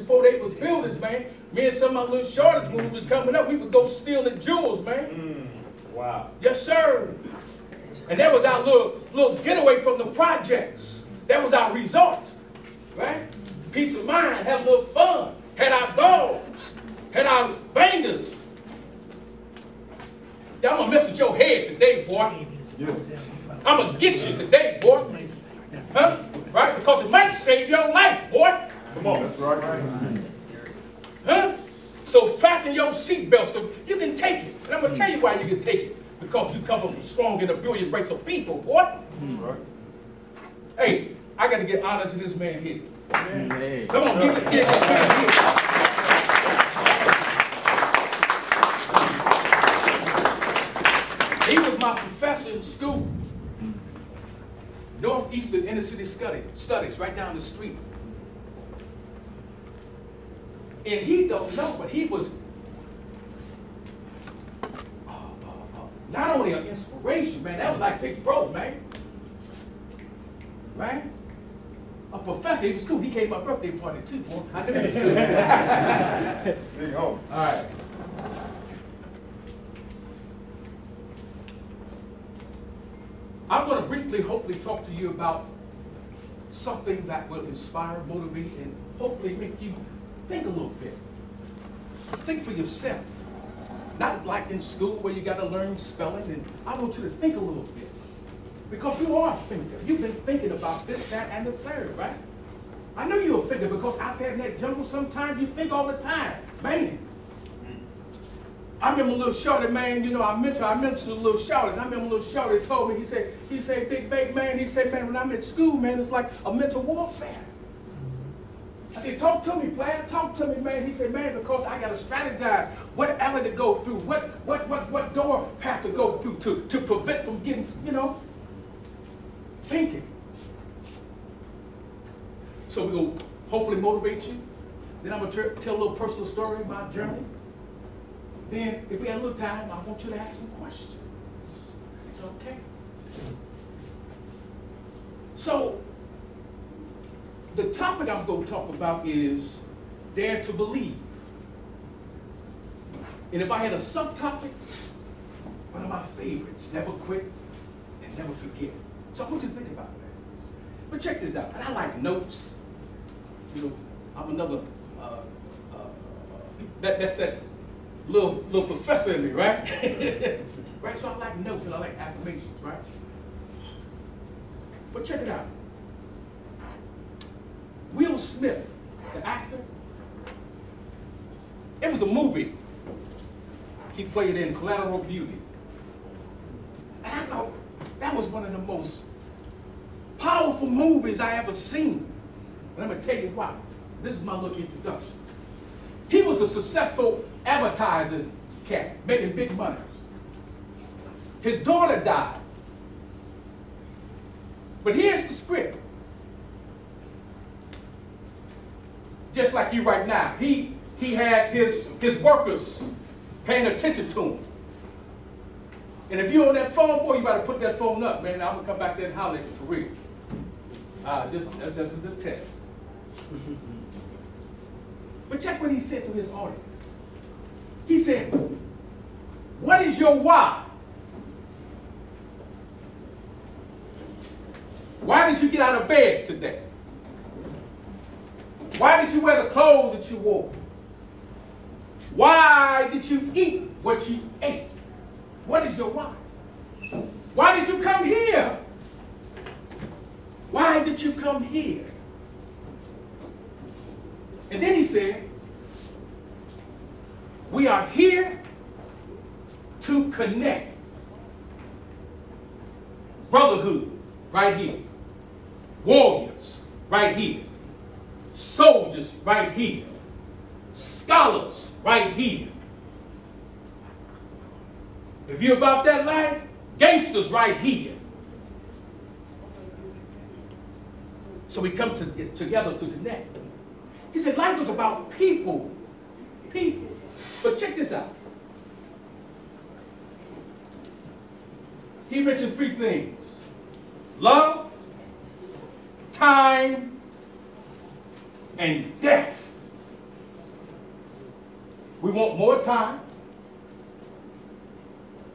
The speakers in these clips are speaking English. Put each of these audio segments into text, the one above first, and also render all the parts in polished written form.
before they was builders, man. Me and some of my little shortage when we was coming up, we would go stealing jewels, man. Wow. Yes, sir. And that was our little getaway from the projects. That was our resort, right? Peace of mind, have a little fun. Had our dogs, had our bangers. I'm gonna mess with your head today, boy. I'm gonna get you today, boy. Huh? Right? Because it might save your life, boy. Come on, that's right. Huh? So fasten your seatbelts, because you can take it. And I'm gonna tell you why you can take it. Because you come from strong and a brilliant race of people, boy. Right. Hey, I gotta get honor to this man here. Hey. Come on, give this man here. He was my professor in school. Northeastern Inner City Studies, right down the street. And he don't know, but he was not only an inspiration, man, that was like Big Bro, man. Right? A professor, he was cool. He came to my birthday party too, boy. I knew he was cool. Big home. All right. I'm going to briefly, hopefully, talk to you about something that will inspire, motivate, and hopefully make you think a little bit. Think for yourself. Not like in school where you got to learn spelling, and I want you to think a little bit. Because you are a thinker. You've been thinking about this, that, and the third, right? I know you're a thinker because out there in that jungle sometimes you think all the time. Man, I remember a little shorty, man, you know, I mentioned a little shorty, and I remember a little shorty told me, he said, Big Bake, man, he said, man, when I'm at school, man, it's like a mental warfare. I said, talk to me, player, talk to me, man. He said, man, because I got to strategize what alley to go through, what door path to go through to prevent from getting, you know, thinking. So we're going to hopefully motivate you. Then I'm going to tell a little personal story about my journey. Then, if we have a little time, I want you to ask some questions. It's okay. So, the topic I'm going to talk about is dare to believe. And if I had a subtopic, one of my favorites, never quit and never forget. So I want you to think about that. But check this out. And I like notes. You know, I'm another, that's that little professor in me, right? Right, so I like notes and I like affirmations, right? But check it out. Will Smith, the actor, it was a movie he played in, Collateral Beauty. And I thought that was one of the most powerful movies I ever seen. And I'm going to tell you why. This is my little introduction. He was a successful advertising cat, making big money. His daughter died. But here's the script. Just like you right now. He had his workers paying attention to him. And if you're on that phone, boy, you better put that phone up, man. I'm going to come back there and holler at you for real. This is a test. But check what he said to his audience. He said, what is your why? Why did you get out of bed today? Why did you wear the clothes that you wore? Why did you eat what you ate? What is your why? Why did you come here? Why did you come here? And then he said, we are here to connect. Brotherhood, right here. Warriors, right here. Soldiers, right here. Scholars, right here. If you're about that life, gangsters, right here. So we come together to connect. He said life is about people. People. But check this out. He mentioned three things. Love, time, and death. We want more time.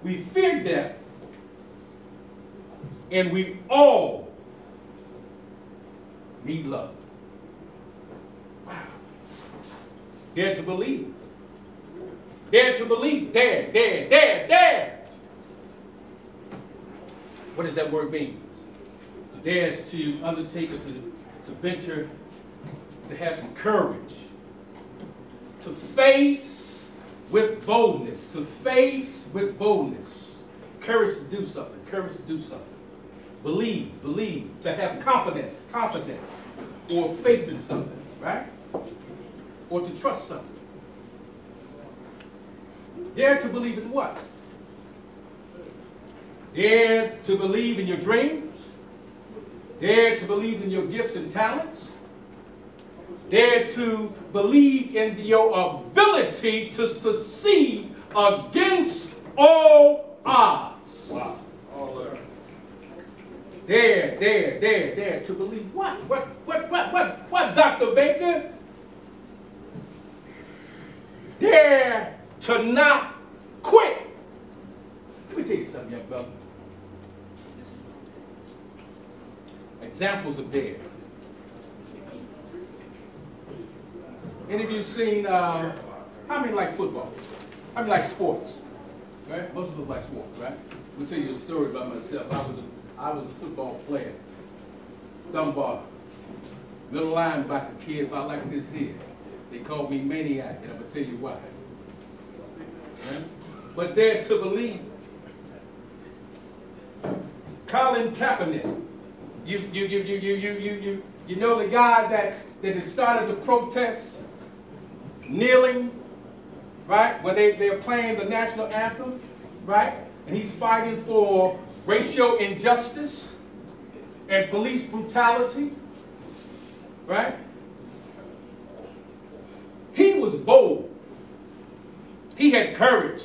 We fear death. And we all need love. Wow. Dare to believe. Dare to believe. Dare, dare, dare, dare. What does that word mean? To dare is to undertake or to venture, to have some courage. To face with boldness. To face with boldness. Courage to do something. Courage to do something. Believe, to have confidence, or faith in something, right? Or to trust something. Dare to believe in what? Dare to believe in your dreams. Dare to believe in your gifts and talents. Dare to believe in your ability to succeed against all odds. Wow. Dare to believe what? What, Dr. Baker? Dare to not quit. Let me tell you something, young brother. Examples of dare. Any of you seen, how many like football? How many like sports? Right? Most of us like sports, right? Let me tell you a story about myself. I was a football player. Dunbar. Middle linebacker kid about like this here. They called me Maniac, and I'm going to tell you why. Right? But dare to believe. Colin Kaepernick. You know the guy that has started the protests, kneeling, right? When they're playing the national anthem, right? And he's fighting for racial injustice and police brutality, right? He was bold. He had courage.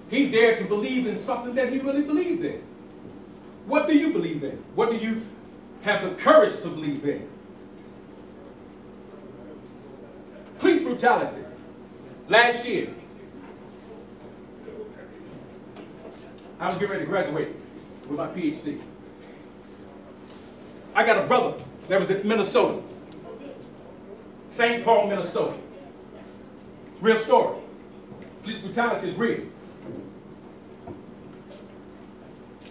He dared to believe in something that he really believed in. What do you believe in? What do you have the courage to believe in? Police brutality. Last year, I was getting ready to graduate with my PhD. I got a brother that was in Minnesota, St. Paul, Minnesota. It's a real story. Police brutality is real.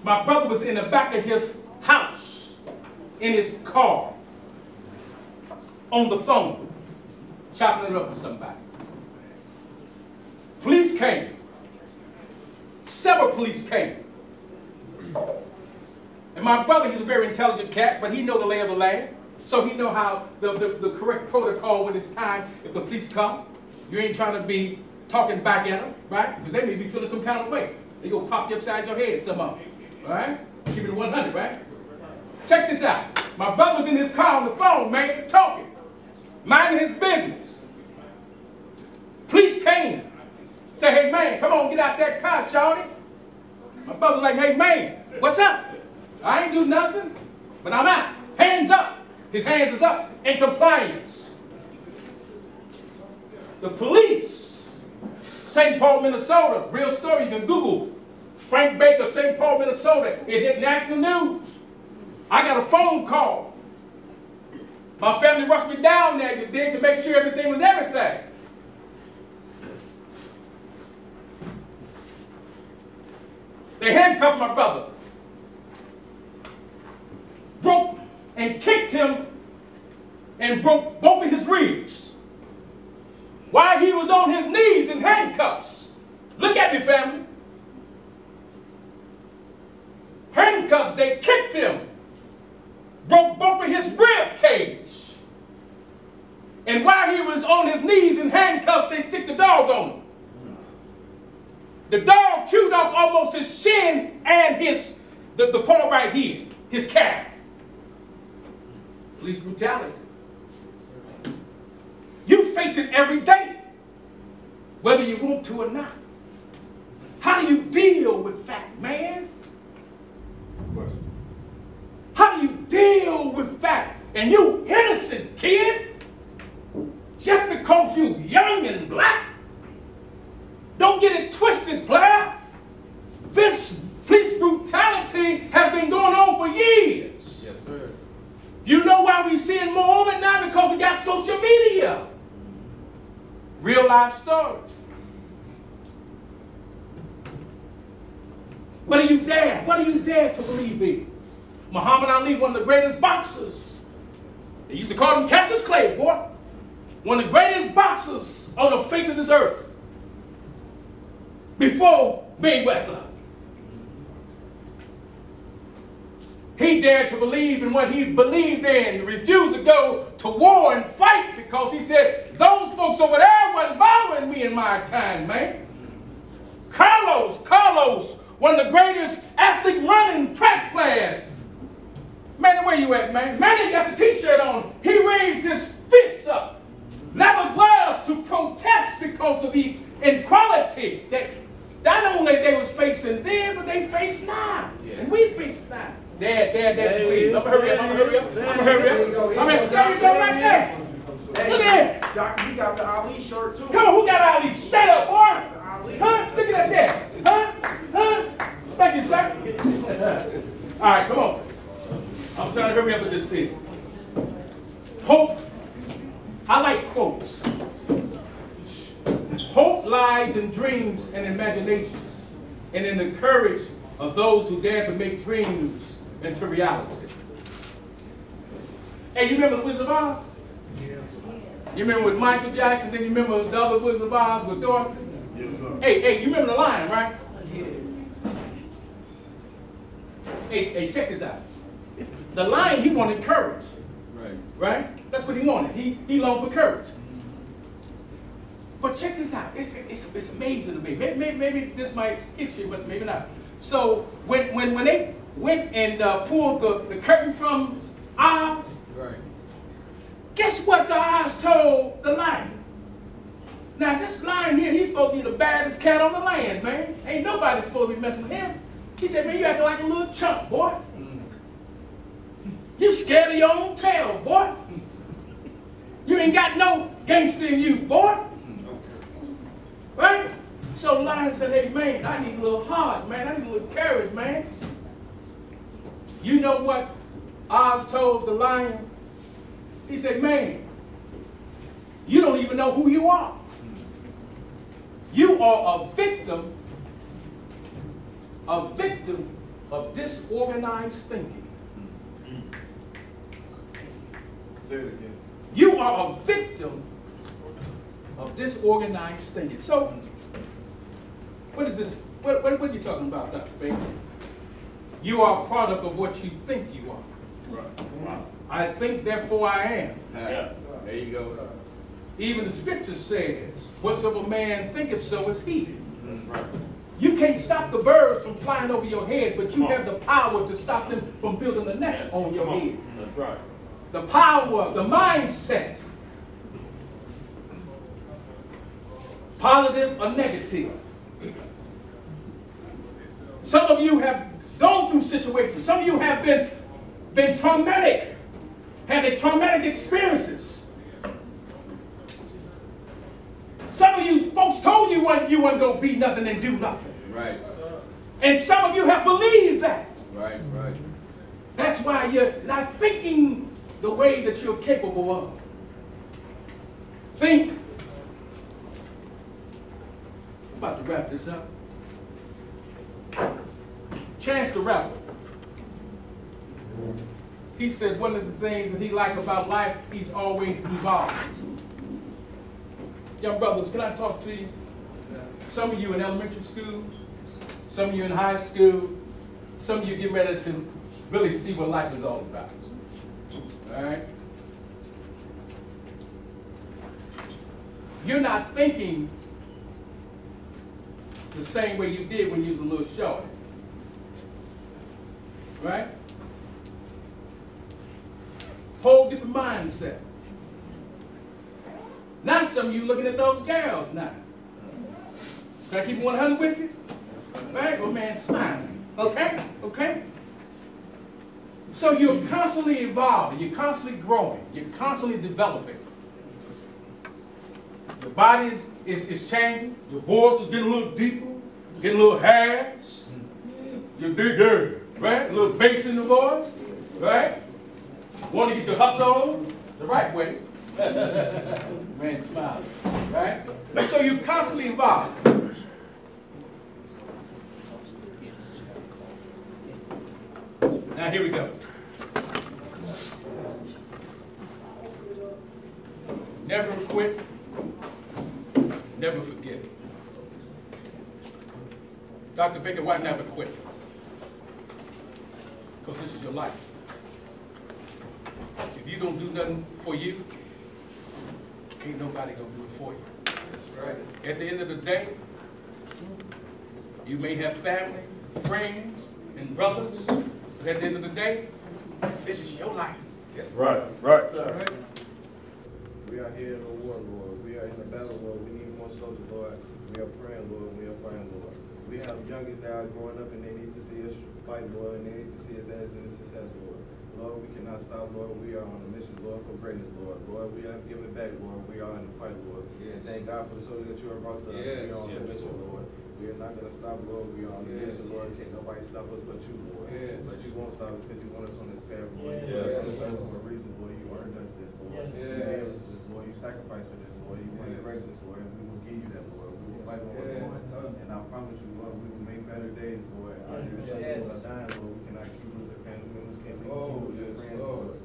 My brother was in the back of his house, in his car, on the phone, chopping it up with somebody. Police came. Several police came. And my brother, he's a very intelligent cat, but he know the lay of the land. So he know how the correct protocol when it's time, if the police come. You ain't trying to be talking back at them, right? Because they may be feeling some kind of way. They go pop you upside your head, some of them. All right? Keep it 100, right? Check this out. My brother was in his car on the phone, man, talking, minding his business. Police came. Say, hey, man, come on, get out that car, shorty. My brother's like, hey, man, what's up? I ain't do nothing, but I'm out. Hands up. His hands is up in compliance. The police, St. Paul, Minnesota, real story, you can Google. Frank Baker, St. Paul, Minnesota. It hit national news. I got a phone call. My family rushed me down there to make sure everything was everything. They handcuffed my brother, broke and kicked him and broke both of his ribs while he was on his knees in handcuffs. Look at me, family. Handcuffs, they kicked him, broke both of his rib cage. And while he was on his knees in handcuffs, they sicked the dog on him. The dog chewed off almost his shin and the part right here, his calf. Police brutality. You face it every day, whether you want to or not. How do you deal with fact, man? How do you deal with fact? And you innocent kid, just because you young and black, Don't get it twisted, player. This police brutality has been going on for years. Yes, sir. You know why we're seeing more of it now? Because we got social media. Real life stories. What do you dare? What do you dare to believe in? Muhammad Ali, one of the greatest boxers. They used to call him Cassius Clay, boy. One of the greatest boxers on the face of this earth. Before Mayweather. He dared to believe in what he believed in. He refused to go to war and fight because he said, those folks over there wasn't bothering me and my kind, man. Carlos, one of the greatest athlete running track players. Man, where you at, man? Man, he got the t-shirt on. He raised his fists up. Leather gloves to protest because of the inequality that not only they was facing then, but they face now. Yes. And we face now. There, please. I'm gonna hurry up. There we go right there. Look at that. Doctor, he got the Ali shirt too. Come on, who got Ali? Stand up, boy. Huh? Look at that there. Huh? Thank you, sir. All right, come on. I'm trying to hurry up with this thing. Hope. I like quotes. Hope lies in dreams and imaginations, and in the courage of those who dare to make dreams into reality. Hey, you remember the Wizard of Oz? Yeah. You remember with Michael Jackson, then you remember the other Wizard of Oz with Dorothy? Yes, sir. Hey, you remember the lion, right? Yeah. Hey, check this out. The lion, he wanted courage. Right? That's what he wanted. He longed for courage. But check this out. It's amazing to me. Maybe this might hit you, but maybe not. So when they went and pulled the curtain from Oz, right. Guess what the Oz told the lion? Now this lion here, he's supposed to be the baddest cat on the land, man. Ain't nobody supposed to be messing with him. He said, man, you acting like a little chump, boy. You scared of your own tail, boy. You ain't got no gangster in you, boy. Right? So the lion said, hey, man, I need a little heart, man. I need a little courage, man. You know what Oz told the lion? He said, man, you don't even know who you are. You are a victim of disorganized thinking. Say it again. You are a victim of disorganized thinking. So, what is this? What are you talking about, Dr. Baker? You are a product of what you think you are. Right. Wow. I think, therefore I am. Yes. There you go. Even the scripture says, whatsoever man thinketh, so is he. Right. You can't stop the birds from flying over your head, but you have the power to stop them from building a nest on your head. That's right. The power, the mindset, positive or negative. Some of you have gone through situations. Some of you have been traumatic, had traumatic experiences. Some of you folks told you you weren't going to be nothing and do nothing. Right. And some of you have believed that. Right. That's why you're not thinking the way that you're capable of. Think. I'm about to wrap this up. Chance the Rapper. He said one of the things that he liked about life, he's always evolved. Young brothers, can I talk to you? Some of you in elementary school, some of you in high school, some of you get ready to really see what life is all about. All right? You're not thinking the same way you did when you was a little short. Right? Whole different mindset. Now some of you looking at those girls now. Can I keep 100 with you? Right? Oh man, smiling. Okay? So you're constantly evolving, you're constantly growing, you're constantly developing. Your body is changing. Your voice is getting a little deeper, getting a little higher. You're bigger, right? A little bass in the voice, right? Want to get your hustle on the right way. Man, smile, right? So you constantly evolve. Now here we go. Never quit. Never forget. Dr. Baker, why never quit? Because this is your life. If you don't do nothing for you, ain't nobody gonna do it for you. That's right. At the end of the day, you may have family, friends, and brothers, but at the end of the day, this is your life. Yes. Right, right. Yes, we are here in the war, Lord. We are in the battle, Lord. We need more soldiers, Lord. We are praying, Lord. We are fighting, Lord. We have youngest that are growing up and they need to see us fight, Lord, and they need to see us as in success, Lord. Lord, we cannot stop, Lord. We are on a mission, Lord, for greatness, Lord. Lord, we are giving back, Lord. We are in the fight, Lord. Yes. And thank God for the soldiers that you have brought to us. Yes. We are on the mission, Lord. We are not going to stop, Lord. We are on the mission, Lord. Can't nobody stop us but you, Lord. Yes. But you won't stop us because you want us on this path, Lord. You want us on this path for a reason, Lord. You earned us this, Lord. You gave us this, Lord. You sacrificed for this, Lord. You wanted greatness, Lord. And we will give you that, Lord. We will fight for it, Lord. And I promise you, Lord, we will make better days, Lord. Our sons are dying, Lord. We cannot keep losing family members. Can't keep losing friends, Lord.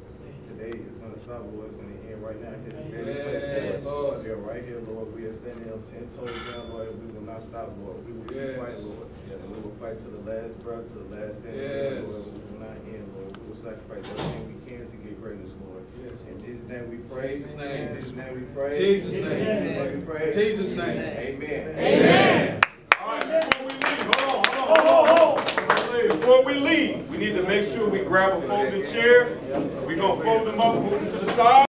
Today it's going to stop, Lord. It's going to end right now. Here, Lord. We are right here, Lord. We are standing on 10 toes down, Lord. We will not stop, Lord. We will keep fighting, Lord. And we will fight to the last breath, to the last stand, Lord. We will not end, Lord. We will sacrifice everything we can to get greatness, Lord. In Jesus' name we pray. In Jesus' name we pray. Jesus' name. In Jesus' name we pray. Jesus' name. Amen. Amen. All right, before we leave, hold on. Before we leave, we need to make sure we grab a folding chair. We're going to fold them up, move them to the side.